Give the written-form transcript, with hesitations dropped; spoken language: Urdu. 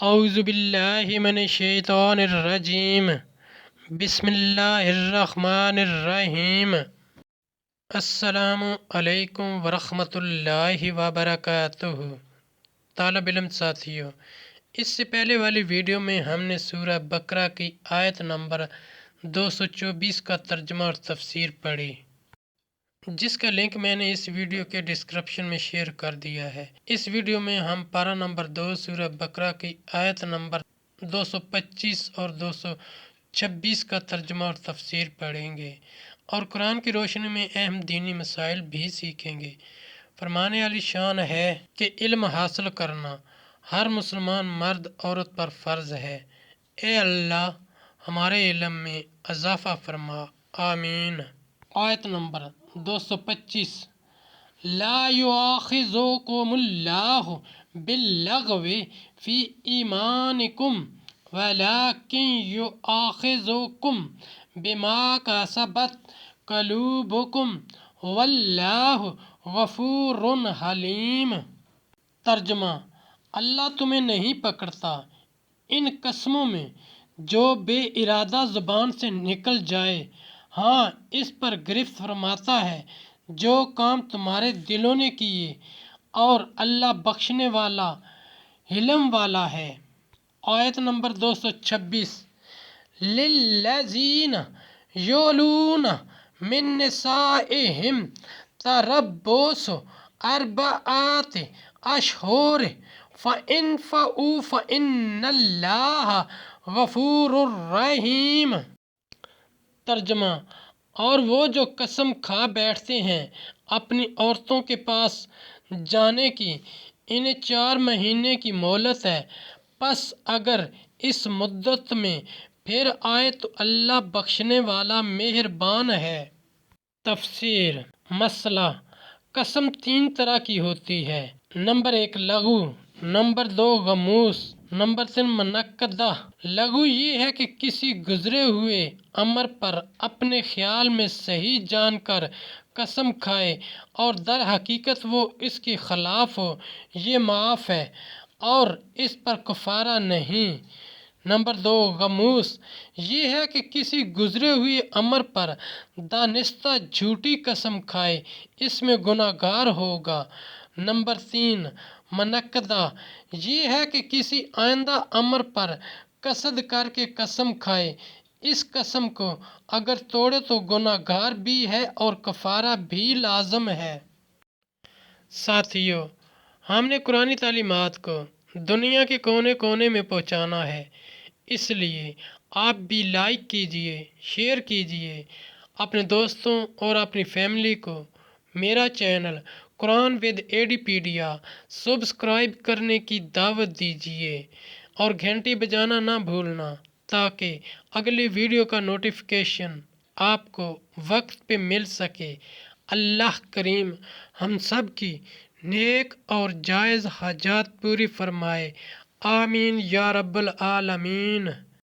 اعوذ باللہ من الشیطان الرجیم بسم اللہ الرحمن الرحیم۔ السلام علیکم ورحمۃ اللہ وبرکاتہ۔ طالب علم ساتھیوں، اس سے پہلے والی ویڈیو میں ہم نے سورہ بقرہ کی آیت نمبر 224 کا ترجمہ اور تفسیر پڑھی، جس کا لنک میں نے اس ویڈیو کے ڈسکرپشن میں شیئر کر دیا ہے۔ اس ویڈیو میں ہم پارہ نمبر 2 سورہ بقرہ کی آیت نمبر 225 اور 226 کا ترجمہ اور تفسیر پڑھیں گے اور قرآن کی روشنی میں اہم دینی مسائل بھی سیکھیں گے۔ فرمانے والی شان ہے کہ علم حاصل کرنا ہر مسلمان مرد عورت پر فرض ہے۔ اے اللہ ہمارے علم میں اضافہ فرما، آمین۔ آیت نمبر 225۔ لا یؤاخذکم اللہ باللغو فی ایمانکم ولکن یؤاخذکم بما کسبت قلوبکم واللہ غفور حلیم۔ ترجمہ: اللہ تمہیں نہیں پکڑتا ان قسموں میں جو بے ارادہ زبان سے نکل جائے، ہاں اس پر گرفت فرماتا ہے جو کام تمہارے دلوں نے کیے، اور اللہ بخشنے والا حلم والا ہے۔ آیت نمبر 226۔ للذین یؤلون من نسائہم تربص اربعۃ اشہر فإن فاؤوا فإن اللہ غفور رحیم۔ ترجمہ: اور وہ جو قسم کھا بیٹھتے ہیں اپنی عورتوں کے پاس جانے کی، انہیں 4 مہینے کی مہلت ہے، پس اگر اس مدت میں پھر آئے تو اللہ بخشنے والا مہربان ہے۔ تفسیر: مسئلہ: قسم 3 طرح کی ہوتی ہے۔ نمبر 1 لغو، نمبر 2 غموس، نمبر 3 منعقدہ۔ لغو یہ ہے کہ کسی گزرے ہوئے امر پر اپنے خیال میں صحیح جان کر قسم کھائے اور در حقیقت وہ اس کے خلاف ہو، یہ معاف ہے اور اس پر کفارہ نہیں۔ نمبر 2 غموس، یہ ہے کہ کسی گزرے ہوئے امر پر دانستہ جھوٹی قسم کھائے، اس میں گناہ گار ہوگا۔ نمبر 3 منعقدہ، یہ ہے کہ کسی آئندہ امر پر قصد کر کے قسم کھائے، اس قسم کو اگر توڑے تو گناہ گار بھی ہے اور کفارہ بھی لازم ہے۔ ساتھیو، ہم نے قرآنی تعلیمات کو دنیا کے کونے کونے میں پہنچانا ہے، اس لیے آپ بھی لائک کیجئے، شیئر کیجئے، اپنے دوستوں اور اپنی فیملی کو میرا چینل قرآن ود ایڈیپیڈیا سبسکرائب کرنے کی دعوت دیجئے اور گھنٹی بجانا نہ بھولنا، تاکہ اگلی ویڈیو کا نوٹیفیکیشن آپ کو وقت پہ مل سکے۔ اللہ کریم ہم سب کی نیک اور جائز حاجات پوری فرمائے، آمین یا رب العالمین۔